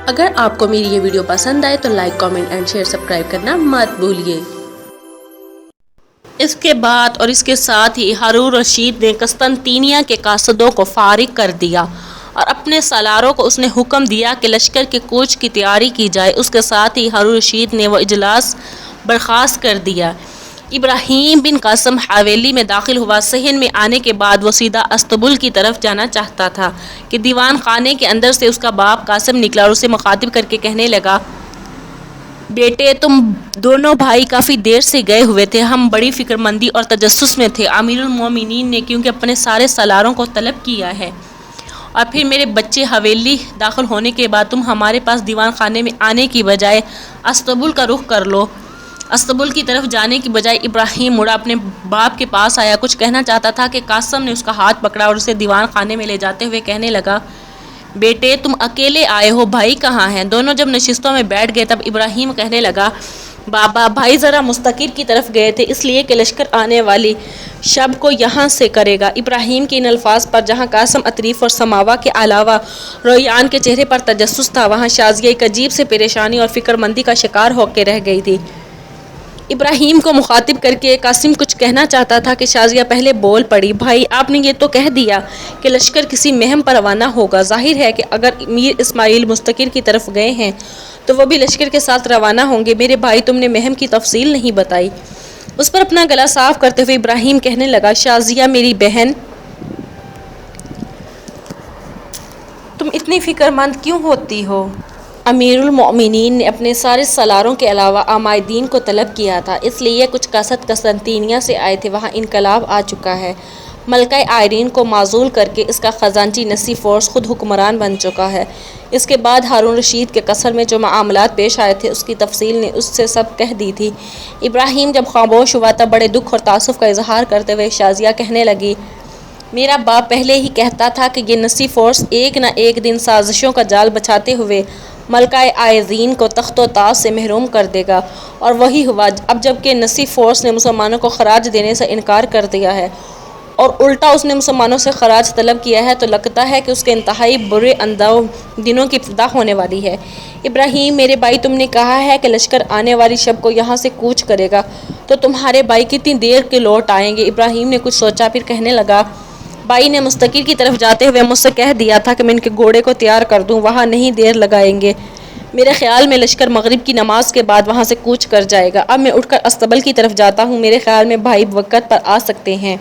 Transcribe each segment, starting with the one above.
اگر آپ کو میری یہ ویڈیو پسند آئے تو like, comment and share, subscribe کرنا مت بھولیے۔ اس کے بعد اور اس کے ساتھ ہی ہارون رشید نے قسطنطنیہ کے قاصدوں کو فارغ کر دیا اور اپنے سالاروں کو اس نے حکم دیا کہ لشکر کے کوچ کی تیاری کی جائے۔ اس کے ساتھ ہی ہارون رشید نے وہ اجلاس برخاست کر دیا۔ ابراہیم بن قاسم حویلی میں داخل ہوا۔ صحن میں آنے کے بعد وہ سیدھا استنبول کی طرف جانا چاہتا تھا کہ دیوان خانے کے اندر سے اس کا باپ قاسم نکلا اور اسے مخاطب کر کے کہنے لگا، بیٹے تم دونوں بھائی کافی دیر سے گئے ہوئے تھے، ہم بڑی فکر مندی اور تجسس میں تھے۔ امیر المومنین نے کیونکہ اپنے سارے سالاروں کو طلب کیا ہے اور پھر میرے بچے حویلی داخل ہونے کے بعد تم ہمارے پاس دیوان خانے میں آنے کی بجائے استنبول کا رخ کر لو۔ استنبول کی طرف جانے کی بجائے ابراہیم مڑا اپنے باپ کے پاس آیا، کچھ کہنا چاہتا تھا کہ قاسم نے اس کا ہاتھ پکڑا اور اسے دیوان خانے میں لے جاتے ہوئے کہنے لگا، بیٹے تم اکیلے آئے ہو، بھائی کہاں ہیں؟ دونوں جب نشستوں میں بیٹھ گئے تب ابراہیم کہنے لگا، بابا بھائی ذرا مستقر کی طرف گئے تھے، اس لیے کہ لشکر آنے والی شب کو یہاں سے کرے گا۔ ابراہیم کے ان الفاظ پر جہاں قاسم، عطریف اور سماوا کے علاوہ ریحان کے چہرے پر تجسس تھا، وہاں شازیہ ایک عجیب سے پریشانی اور فکر مندی کا شکار ہو کے رہ گئی تھی۔ ابراہیم کو مخاطب کر کے قاسم کچھ کہنا چاہتا تھا کہ شازیہ پہلے بول پڑی، بھائی آپ نے یہ تو کہہ دیا کہ لشکر کسی مہم پر روانہ ہوگا، ظاہر ہے کہ اگر میر اسماعیل مستقر کی طرف گئے ہیں تو وہ بھی لشکر کے ساتھ روانہ ہوں گے۔ میرے بھائی تم نے مہم کی تفصیل نہیں بتائی۔ اس پر اپنا گلا صاف کرتے ہوئے ابراہیم کہنے لگا، شازیہ میری بہن، تم اتنی فکر مند کیوں ہوتی ہو؟ امیر المومنین نے اپنے سارے سالاروں کے علاوہ عمائدین کو طلب کیا تھا، اس لیے کچھ قاصد قسطنطنیہ سے آئے تھے، وہاں انقلاب آ چکا ہے، ملکہ آئرین کو معزول کر کے اس کا خزانچی نسی فورس خود حکمران بن چکا ہے۔ اس کے بعد ہارون رشید کے قصر میں جو معاملات پیش آئے تھے اس کی تفصیل نے اس سے سب کہہ دی تھی۔ ابراہیم جب خاموش ہوا تب بڑے دکھ اور تاسف کا اظہار کرتے ہوئے شازیہ کہنے لگی، میرا باپ پہلے ہی کہتا تھا کہ یہ نسی فورس ایک نہ ایک دن سازشوں کا جال بچھاتے ہوئے ملکہ آئرین کو تخت و تاج سے محروم کر دے گا، اور وہی ہوا۔ اب جب کہ نسی فورس نے مسلمانوں کو خراج دینے سے انکار کر دیا ہے اور الٹا اس نے مسلمانوں سے خراج طلب کیا ہے تو لگتا ہے کہ اس کے انتہائی برے دنوں کی ابتدا ہونے والی ہے۔ ابراہیم میرے بھائی تم نے کہا ہے کہ لشکر آنے والی شب کو یہاں سے کوچ کرے گا، تو تمہارے بھائی کتنی دیر کے لوٹ آئیں گے؟ ابراہیم نے کچھ سوچا پھر کہنے لگا، بھائی نے مستقر کی طرف جاتے ہوئے مجھ سے کہہ دیا تھا کہ میں ان کے گھوڑے کو تیار کر دوں، وہاں نہیں دیر لگائیں گے، میرے خیال میں لشکر مغرب کی نماز کے بعد وہاں سے کوچ کر جائے گا۔ اب میں اٹھ کر استنبول کی طرف جاتا ہوں، میرے خیال میں بھائی وقت پر آ سکتے ہیں،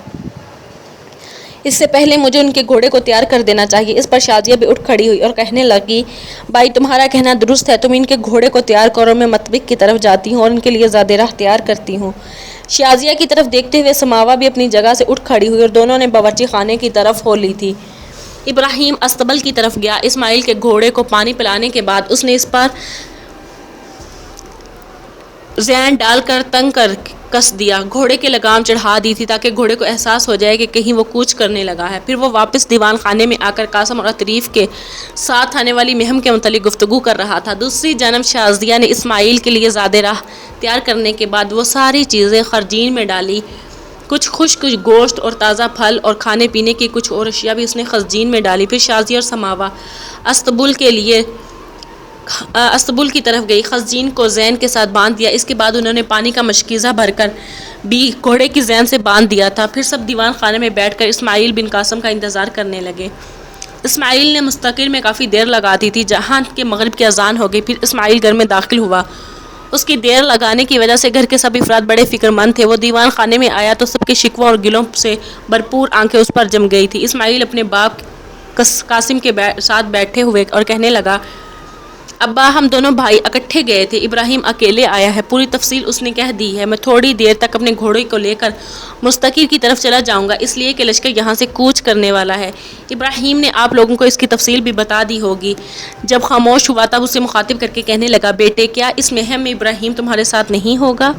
اس سے پہلے مجھے ان کے گھوڑے کو تیار کر دینا چاہیے۔ اس پر شازیہ بھی اٹھ کھڑی ہوئی اور کہنے لگی، بھائی تمہارا کہنا درست ہے، تم ان کے گھوڑے کو تیار کرو، میں مطبخ کی طرف جاتی ہوں اور ان کے لیے زاد راہ تیار کرتی ہوں۔ شازیہ کی طرف دیکھتے ہوئے سماوا بھی اپنی جگہ سے اٹھ کھڑی ہوئی اور دونوں نے باورچی خانے کی طرف ہو لی تھی۔ ابراہیم استنبول کی طرف گیا۔ اسماعیل کے گھوڑے کو پانی پلانے کے بعد اس نے اس پر زین ڈال کر تنگ کر کس دیا، گھوڑے کے لگام چڑھا دی تھی تاکہ گھوڑے کو احساس ہو جائے کہ کہیں وہ کوچ کرنے لگا ہے۔ پھر وہ واپس دیوان خانے میں آ کر قاسم اور عطریف کے ساتھ آنے والی مہم کے متعلق گفتگو کر رہا تھا۔ دوسری جانب شازیہ نے اسماعیل کے لیے زاد راہ تیار کرنے کے بعد وہ ساری چیزیں خرجین میں ڈالی، کچھ خشک گوشت اور تازہ پھل اور کھانے پینے کی کچھ اور اشیاء بھی اس نے خزین میں ڈالی۔ پھر شازیہ اور سماوا استنبول کی طرف گئی، خزین کو زین کے ساتھ باندھ دیا، اس کے بعد انہوں نے پانی کا مشکیزہ بھر کر بھی گھوڑے کی زین سے باندھ دیا تھا۔ پھر سب دیوان خانے میں بیٹھ کر اسماعیل بن قاسم کا انتظار کرنے لگے۔ اسماعیل نے مستقر میں کافی دیر لگا دی تھی، جہاں کہ مغرب کی اذان ہو گئی۔ پھر اسماعیل گھر میں داخل ہوا، اس کی دیر لگانے کی وجہ سے گھر کے سب افراد بڑے فکر مند تھے۔ وہ دیوان خانے میں آیا تو سب کے شکووں اور گلوں سے بھرپور آنکھیں اس پر جم گئی تھی۔ اسماعیل اپنے باپ قاسم کے ساتھ بیٹھے ہوئے اور کہنے لگا، ابا ہم دونوں بھائی اکٹھے گئے تھے، ابراہیم اکیلے آیا ہے، پوری تفصیل اس نے کہہ دی ہے، میں تھوڑی دیر تک اپنے گھوڑے کو لے کر مستقر کی طرف چلا جاؤں گا، اس لیے کہ لشکر یہاں سے کوچ کرنے والا ہے۔ ابراہیم نے آپ لوگوں کو اس کی تفصیل بھی بتا دی ہوگی۔ جب خاموش ہوا تب اسے مخاطب کر کے کہنے لگا، بیٹے کیا اس مہم میں ابراہیم تمہارے ساتھ نہیں ہوگا؟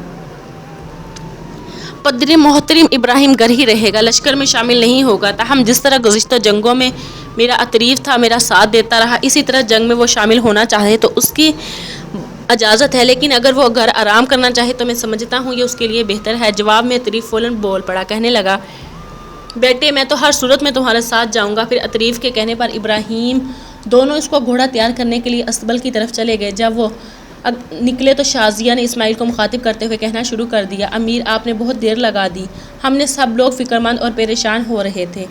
پدر محترم ابراہیم گھر ہی رہے گا، لشکر میں شامل نہیں ہوگا، تاہم جس طرح گزشتہ جنگوں میں میرا عطریف تھا، میرا ساتھ دیتا رہا، اسی طرح جنگ میں وہ شامل ہونا چاہے تو اس کی اجازت ہے، لیکن اگر وہ گھر آرام کرنا چاہے تو میں سمجھتا ہوں یہ اس کے لیے بہتر ہے۔ جواب میں عطریف فوراً بول پڑا، کہنے لگا، بیٹے میں تو ہر صورت میں تمہارے ساتھ جاؤں گا۔ پھر عطریف کے کہنے پر ابراہیم دونوں اس کو گھوڑا تیار کرنے کے لیے استبل کی طرف چلے گئے۔ جب وہ نکلے تو شازیہ نے اسماعیل کو مخاطب کرتے ہوئے کہنا شروع کر دیا، امیر آپ نے بہت دیر لگا دی، ہم نے سب لوگ فکرمند اور پریشان ہو رہے تھے۔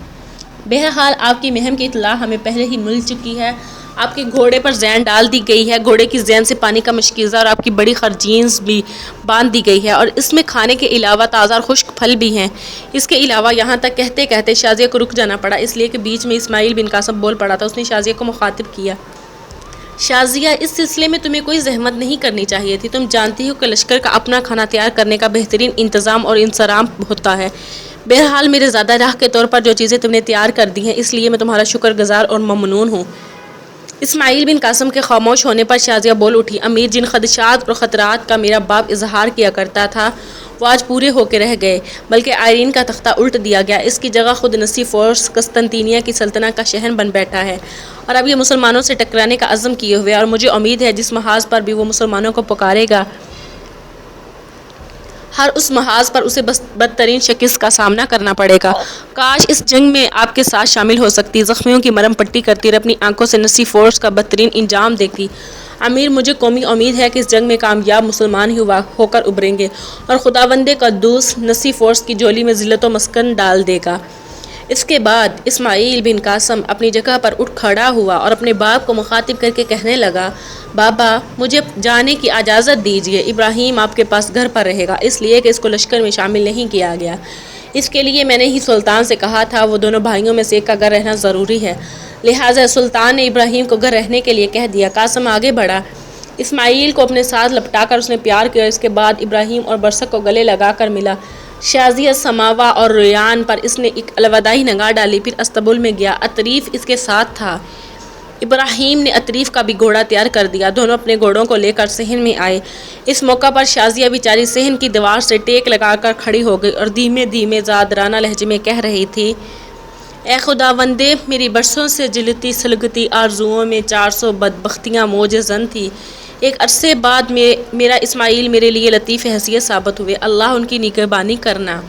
بہرحال آپ کی مہم کی اطلاع ہمیں پہلے ہی مل چکی ہے، آپ کے گھوڑے پر زین ڈال دی گئی ہے، گھوڑے کی زین سے پانی کا مشکیزہ اور آپ کی بڑی خرجینز بھی باندھ دی گئی ہے، اور اس میں کھانے کے علاوہ تازہ اور خشک پھل بھی ہیں۔ اس کے علاوہ یہاں تک کہتے کہتے شازیہ کو رک جانا پڑا، اس لیے کہ بیچ میں اسماعیل بن قاسم بول پڑا تھا۔ اس نے شازیہ کو مخاطب کیا، شازیہ اس سلسلے میں تمہیں کوئی زحمت نہیں کرنی چاہیے تھی، تم جانتی ہو کہ لشکر کا اپنا کھانا تیار کرنے کا بہترین انتظام اور انصرام ہوتا ہے۔ بہرحال میرے زیادہ راہ کے طور پر جو چیزیں تم نے تیار کر دی ہیں، اس لیے میں تمہارا شکر گزار اور ممنون ہوں۔ اسماعیل بن قاسم کے خاموش ہونے پر شازیہ بول اٹھی، امیر جن خدشات اور خطرات کا میرا باپ اظہار کیا کرتا تھا وہ آج پورے ہو کے رہ گئے، بلکہ آئرین کا تختہ الٹ دیا گیا، اس کی جگہ خود نسی فورس قسطنطینیہ کی سلطنت کا شہن بن بیٹھا ہے، اور اب یہ مسلمانوں سے ٹکرانے کا عزم کیے ہوئے، اور مجھے امید ہے جس محاذ پر بھی وہ مسلمانوں کو پکارے گا، ہر اس محاذ پر اسے بدترین شکست کا سامنا کرنا پڑے گا۔ کاش اس جنگ میں آپ کے ساتھ شامل ہو سکتی، زخمیوں کی مرہم پٹی کرتی اور اپنی آنکھوں سے نسی فورس کا بدترین انجام دیکھتی۔ امیر مجھے قومی امید ہے کہ اس جنگ میں کامیاب مسلمان ہی ہو کر ابھریں گے، اور خداوند قدوس نسی فورس کی جولی میں ذلت و مسکن ڈال دے گا۔ اس کے بعد اسماعیل بن قاسم اپنی جگہ پر اٹھ کھڑا ہوا اور اپنے باپ کو مخاطب کر کے کہنے لگا، بابا مجھے جانے کی اجازت دیجیے، ابراہیم آپ کے پاس گھر پر رہے گا، اس لیے کہ اس کو لشکر میں شامل نہیں کیا گیا، اس کے لیے میں نے ہی سلطان سے کہا تھا، وہ دونوں بھائیوں میں سے ایک کا گھر رہنا ضروری ہے، لہٰذا سلطان نے ابراہیم کو گھر رہنے کے لیے کہہ دیا۔ قاسم آگے بڑھا، اسماعیل کو اپنے ساتھ لپٹا کر اس نے پیار کیا، اس کے بعد ابراہیم اور برسک کو گلے لگا کر ملا۔ شازیہ سماوا اور ریان پر اس نے ایک الوداعی نگاہ ڈالی، پھر استبل میں گیا، عطریف اس کے ساتھ تھا۔ ابراہیم نے عطریف کا بھی گھوڑا تیار کر دیا، دونوں اپنے گھوڑوں کو لے کر صحن میں آئے۔ اس موقع پر شازیہ بیچاری صحن کی دیوار سے ٹیک لگا کر کھڑی ہو گئی اور دھیمے دھیمے زادرانہ لہجے میں کہہ رہی تھی، اے خداوندے، میری برسوں سے جلتی سلگتی آرزوؤں میں 400 بدبختیاں موج زن تھی، ایک عرصے بعد میرا اسماعیل میرے لیے لطیف حیثیت ثابت ہوئے، اللہ ان کی نگہبانی کرنا۔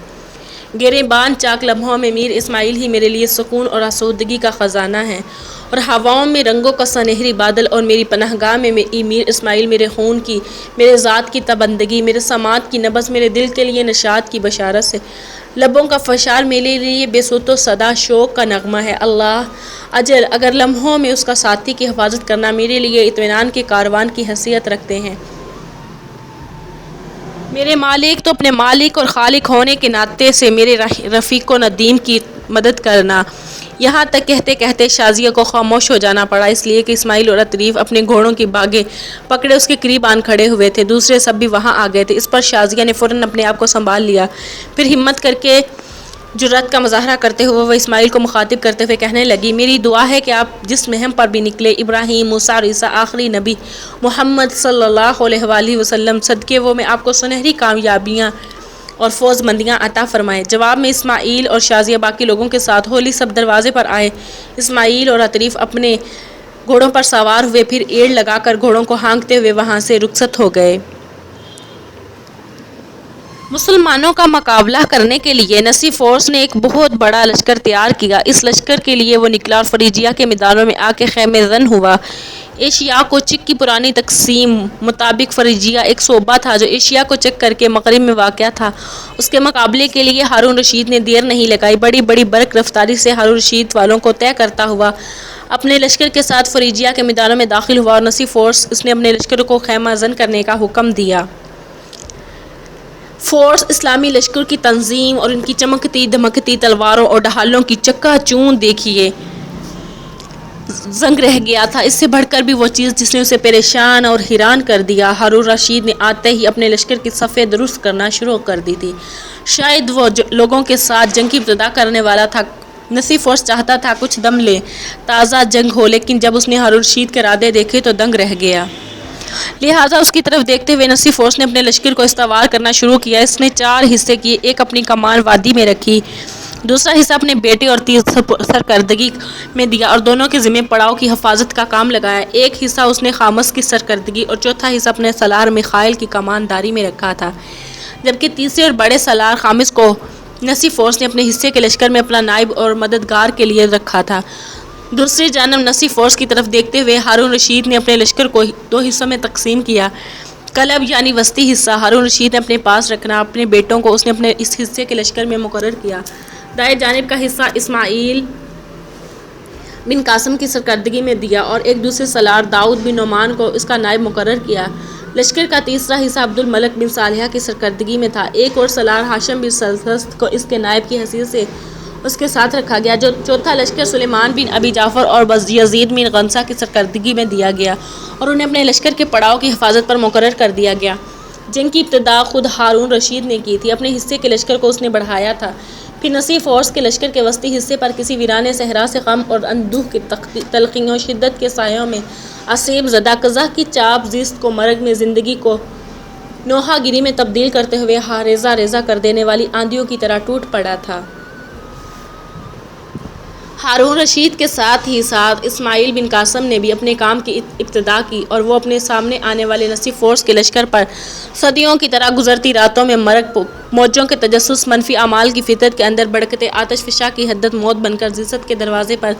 گریبان چاک لمحوں میں میر اسماعیل ہی میرے لیے سکون اور آسودگی کا خزانہ ہے، اور ہواؤں میں رنگوں کا سنہری بادل، اور میری پناہ گاہ میں میر اسماعیل میرے خون کی، میرے ذات کی تبندگی، میرے سماعت کی نبض، میرے دل کے لیے نشاط کی بشارت سے، لبوں کا فشار میرے لیے بے صوت و صدا شوق کا نغمہ ہے۔ اللہ اجل اگر لمحوں میں اس کا ساتھی کی حفاظت کرنا میرے لیے اطمینان کے کاروان کی حیثیت رکھتے ہیں، میرے مالک تو اپنے مالک اور خالق ہونے کے ناطے سے میرے رفیق و ندیم کی مدد کرنا۔ یہاں تک کہتے کہتے شازیہ کو خاموش ہو جانا پڑا، اس لیے کہ اسماعیل اور عطریف اپنے گھوڑوں کی باگیں پکڑے اس کے قریب آن کھڑے ہوئے تھے، دوسرے سب بھی وہاں آ گئے تھے۔ اس پر شازیہ نے فوراً اپنے آپ کو سنبھال لیا، پھر ہمت کر کے جرأت کا مظاہرہ کرتے ہوئے وہ اسماعیل کو مخاطب کرتے ہوئے کہنے لگی، میری دعا ہے کہ آپ جس مہم پر بھی نکلے، ابراہیم، موسیٰ اور عیسیٰ آخری نبی محمد صلی اللہ علیہ وآلہ وسلم صدقے وہ میں آپ کو سنہری کامیابیاں اور فوز مندیاں عطا فرمائے۔ جواب میں اسماعیل اور شازیہ باقی لوگوں کے ساتھ ہولی سب دروازے پر آئے۔ اسماعیل اور عطریف اپنے گھوڑوں پر سوار ہوئے، پھر ایڑ لگا کر گھوڑوں کو ہانکتے ہوئے وہاں سے رخصت ہو گئے۔ مسلمانوں کا مقابلہ کرنے کے لیے نسی فورس نے ایک بہت بڑا لشکر تیار کیا۔ اس لشکر کے لیے وہ نکلا اور فریجیا کے میدانوں میں آ کے خیمے زن ہوا۔ ایشیا کو چک کی پرانی تقسیم مطابق فریجیا ایک صوبہ تھا جو ایشیا کو چک کر کے مغرب میں واقع تھا۔ اس کے مقابلے کے لیے ہارون رشید نے دیر نہیں لگائی، بڑی بڑی برق رفتاری سے ہارون رشید والوں کو طے کرتا ہوا اپنے لشکر کے ساتھ فریجیا کے میدانوں میں داخل ہوا، اور نسی فورس اس نے اپنے لشکر کو خیمہ زن کرنے کا حکم دیا۔ فورس اسلامی لشکر کی تنظیم اور ان کی چمکتی دھمکتی تلواروں اور ڈھالوں کی چکا چوند دیکھیے زنگ رہ گیا تھا۔ اس سے بڑھ کر بھی وہ چیز جس نے اسے پریشان اور حیران کر دیا، ہارون رشید نے آتے ہی اپنے لشکر کی صفیں درست کرنا شروع کر دی تھی۔ شاید وہ لوگوں کے ساتھ جنگ کی ابتدا کرنے والا تھا، نسی فورس چاہتا تھا کچھ دم لے، تازہ جنگ ہو، لیکن جب اس نے ہارون رشید کے ارادے دیکھے تو دنگ رہ گیا۔ لہٰذا اس کی طرف دیکھتے ہوئے نسی فورس نے اپنے لشکر کو استوار کرنا شروع کیا۔ اس نے 4 حصے کیے، ایک اپنی کمان وادی میں رکھی، دوسرا حصہ اپنے بیٹے اور تیز سرکردگی میں دیا اور دونوں کے ذمہ پڑاؤ کی حفاظت کا کام لگایا، ایک حصہ اس نے خامس کی سرکردگی اور چوتھا حصہ اپنے سالار میخائیل کی کمانداری میں رکھا تھا، جبکہ تیسرے اور بڑے سالار خامس کو نسی فورس نے اپنے حصے کے لشکر میں اپنا نائب اور مددگار کے لیے رکھا تھا۔ دوسری جانب نسی فورس کی طرف دیکھتے ہوئے ہارون رشید نے اپنے لشکر کو 2 حصوں میں تقسیم کیا۔ قلب یعنی وسطی حصہ ہارون رشید نے اپنے پاس رکھنا، اپنے بیٹوں کو اس نے اپنے اس حصے کے لشکر میں مقرر کیا۔ دائیں جانب کا حصہ اسماعیل بن قاسم کی سرکردگی میں دیا اور ایک دوسرے سالار داؤد بن نعمان کو اس کا نائب مقرر کیا۔ لشکر کا تیسرا حصہ عبد الملک بن صالحہ کی سرکردگی میں تھا۔ ایک اور سالار ہاشم بن سلطست کو اس کے نائب کی حیثیت سے اس کے ساتھ رکھا گیا۔ جو چوتھا لشکر سلیمان بن ابی جعفر اور یزید بن غنسہ کی سرکردگی میں دیا گیا اور انہیں اپنے لشکر کے پڑاؤ کی حفاظت پر مقرر کر دیا گیا، جن کی ابتدا خود ہارون رشید نے کی تھی۔ اپنے حصے کے لشکر کو اس نے بڑھایا تھا۔ پھر نسی فورس کے لشکر کے وسطی حصے پر کسی ویران صحرا سے غم اور اندوہ کی تلخیوں شدت کے سایوں میں آسیب زدہ قزح کی چاپ زیست کو مرگ میں زندگی کو نوحہ گیری میں تبدیل کرتے ہوئے ریزہ ریزہ کر دینے والی آندھیوں کی طرح ٹوٹ پڑا تھا۔ ہارون رشید کے ساتھ ہی ساتھ اسماعیل بن قاسم نے بھی اپنے کام کی ابتدا کی اور وہ اپنے سامنے آنے والے نسی فورس کے لشکر پر صدیوں کی طرح گزرتی راتوں میں مرگ موجوں کے تجسس، منفی اعمال کی فطرت کے اندر بڑھتے آتش فشاں کی حدت موت بن کر زیست کے دروازے پر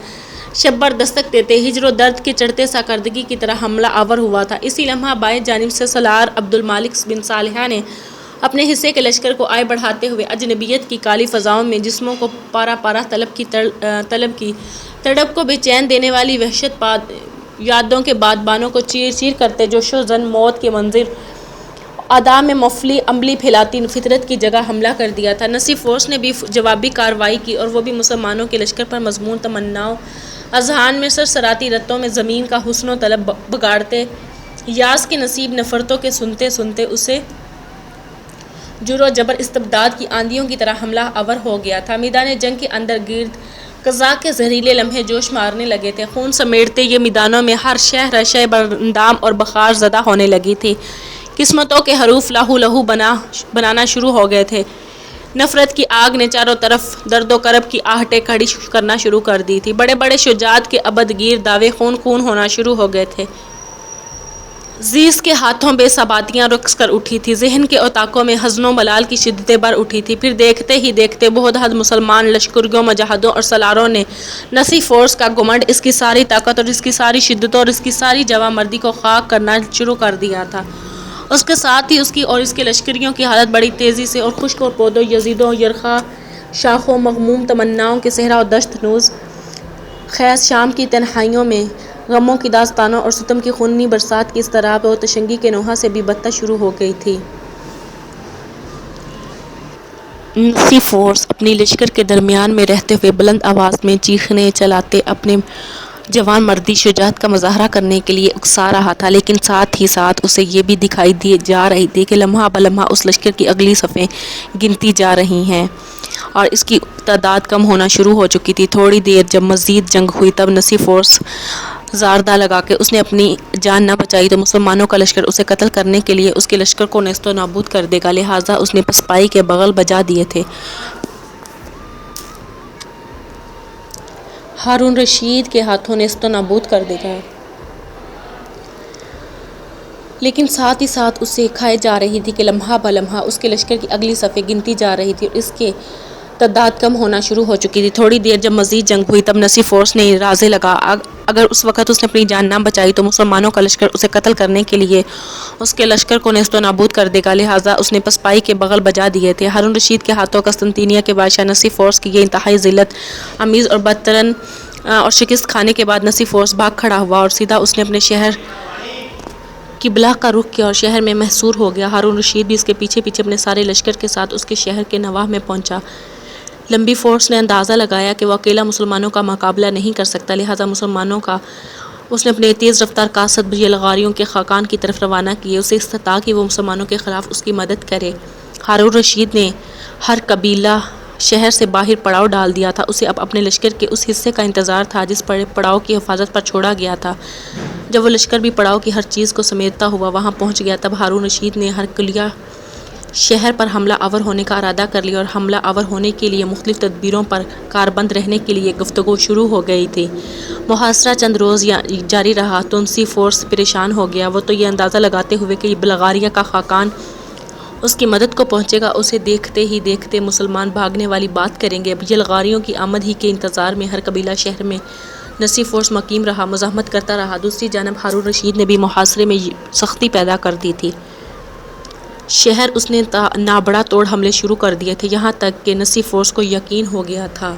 شبر دستک دیتے ہجر و درد کے چڑھتے ساکردگی کی طرح حملہ آور ہوا تھا۔ اسی لمحہ بائیں جانب سے سالار عبد الملک بن صالحہ نے اپنے حصے کے لشکر کو آئے بڑھاتے ہوئے اجنبیت کی کالی فضاؤں میں جسموں کو پارا پارا طلب کی تڑپ کو بے چین دینے والی وحشت یادوں کے بادبانوں کو چیر چیر کرتے جوش و زن موت کے منظر ادا میں مفلی عملی پھیلاتی فطرت کی جگہ حملہ کر دیا تھا۔ نسی فورس نے بھی جوابی کارروائی کی اور وہ بھی مسلمانوں کے لشکر پر مضمون تمناؤں اذہان میں سرسراتی رتوں میں زمین کا حسن و طلب بگاڑتے یاس کے نصیب نفرتوں کے سنتے سنتے اسے جر و جبر استبداد کی آندھیوں کی طرح حملہ آور ہو گیا تھا۔ میدان جنگ کے اندر گرد قضاء کے زہریلے لمحے جوش مارنے لگے تھے۔ خون سمیٹتے یہ میدانوں میں ہر شہ رشہ براندام اور بخار زدہ ہونے لگی تھی۔ قسمتوں کے حروف لہو لہو بنانا شروع ہو گئے تھے۔ نفرت کی آگ نے چاروں طرف درد و کرب کی آہٹیں کھڑی کرنا شروع کر دی تھی۔ بڑے بڑے شجاعت کے ابد گیر دعوے خون خون ہونا شروع ہو گئے تھے۔ زیست کے ہاتھوں بے ثباتیاں رقص کر اٹھی تھی، ذہن کے اوتاقوں میں حزن و ملال کی شدتیں بر اٹھی تھی۔ پھر دیکھتے ہی دیکھتے بہت حد مسلمان لشکریوں، مجاہدوں اور سالاروں نے نسی فورس کا گھمنڈ، اس کی ساری طاقت اور اس کی ساری شدت اور اس کی ساری جواں مردی کو خاک کرنا شروع کر دیا تھا۔ اس کے ساتھ ہی اس کی اور اس کے لشکریوں کی حالت بڑی تیزی سے اور خشک اور پودوں یزیدوں یرخا شاخوں مغموم تمناؤں کے صحرا و دشت نوز خیز شام کی تنہائیوں میں غموں کی داستانوں اور ستم کی خونی برسات کی اضطراب و تشنگی کے نوحہ سے بھی بدتر شروع ہو گئی تھی۔ نسی فورس اپنی لشکر کے درمیان میں رہتے ہوئے بلند آواز میں چیخنے چلاتے اپنے جوان مردی شجاعت کا مظاہرہ کرنے کے لیے اکسا رہا تھا، لیکن ساتھ ہی ساتھ اسے یہ بھی دکھائی جا رہی تھی کہ لمحہ بلمحہ اس لشکر کی اگلی صفیں گنتی جا رہی ہیں اور اس کی تعداد کم ہونا شروع ہو چکی تھی۔ تھوڑی دیر جب مزید جنگ ہوئی تب نسی فورس زاردہ لگا کہ اس نے اپنی جان نہ بچائی تو مسلمانوں کا لشکر اسے قتل کرنے کے لیے اس کے لشکر کو نیست و نابود کر دے گا، لہٰذا اس نے پسپائی کے بغل بجا دیے تھے۔ ہارون رشید کے ہاتھوں نیست و نابود کر دے گا، لیکن ساتھ ہی ساتھ اسے کھائے جا رہی تھی کہ لمحہ بلمحہ اس کے لشکر کی اگلی صفیں گنتی جا رہی تھی اور اس کے تعداد کم ہونا شروع ہو چکی تھی۔ تھوڑی دیر جب مزید جنگ ہوئی تب نسی فورس نے اندازے لگا اگر اس وقت اس نے اپنی جان نہ بچائی تو مسلمانوں کا لشکر اسے قتل کرنے کے لیے اس کے لشکر کو نیست و نابود کر دے گا، لہٰذا اس نے پسپائی کے بغل بجا دیے تھے۔ ہارون رشید کے ہاتھوں قسطنطنیہ کے بادشاہ نسی فورس کی یہ انتہائی ذلت آمیز اور بدترین اور شکست کھانے کے بعد نسی فورس بھاگ کھڑا ہوا اور سیدھا اس نے اپنے شہر قبلہ کا رخ کیا اور شہر میں محصور ہو گیا۔ ہارون رشید بھی اس کے پیچھے پیچھے اپنے سارے لشکر کے ساتھ اس کے شہر کے نواح میں پہنچا۔ لمبی فورس نے اندازہ لگایا کہ وہ اکیلا مسلمانوں کا مقابلہ نہیں کر سکتا، لہٰذا مسلمانوں کا اس نے اپنے تیز رفتار قاصد یلغاریوں کے خاقان کی طرف روانہ کیے، اسے استطاع کہ وہ مسلمانوں کے خلاف اس کی مدد کرے۔ ہارون رشید نے ہر قبیلہ شہر سے باہر پڑاؤ ڈال دیا تھا، اسے اب اپنے لشکر کے اس حصے کا انتظار تھا جس پر پڑاؤ کی حفاظت پر چھوڑا گیا تھا۔ جب وہ لشکر بھی پڑاؤ کی ہر چیز کو سمیٹتا ہوا وہاں پہنچ گیا تب ہارون رشید نے ہر قلیہ شہر پر حملہ آور ہونے کا ارادہ کر لیا اور حملہ آور ہونے کے لیے مختلف تدبیروں پر کاربند رہنے کے لیے گفتگو شروع ہو گئی تھی۔ محاصرہ چند روز جاری رہا تو نسی فورس پریشان ہو گیا۔ وہ تو یہ اندازہ لگاتے ہوئے کہ بلغاریہ کا خاقان اس کی مدد کو پہنچے گا، اسے دیکھتے ہی دیکھتے مسلمان بھاگنے والی بات کریں گے۔ اب یلغاریوں کی آمد ہی کے انتظار میں ہر قبیلہ شہر میں نصیر فورس مقیم رہا، مزاحمت کرتا رہا۔ دوسری جانب ہارون رشید نے بھی محاصرے میں سختی پیدا کر دی تھی۔ شہر اس نے نابڑا توڑ حملے شروع کر دیے تھے، یہاں تک کہ نصیر فورس کو یقین ہو گیا تھا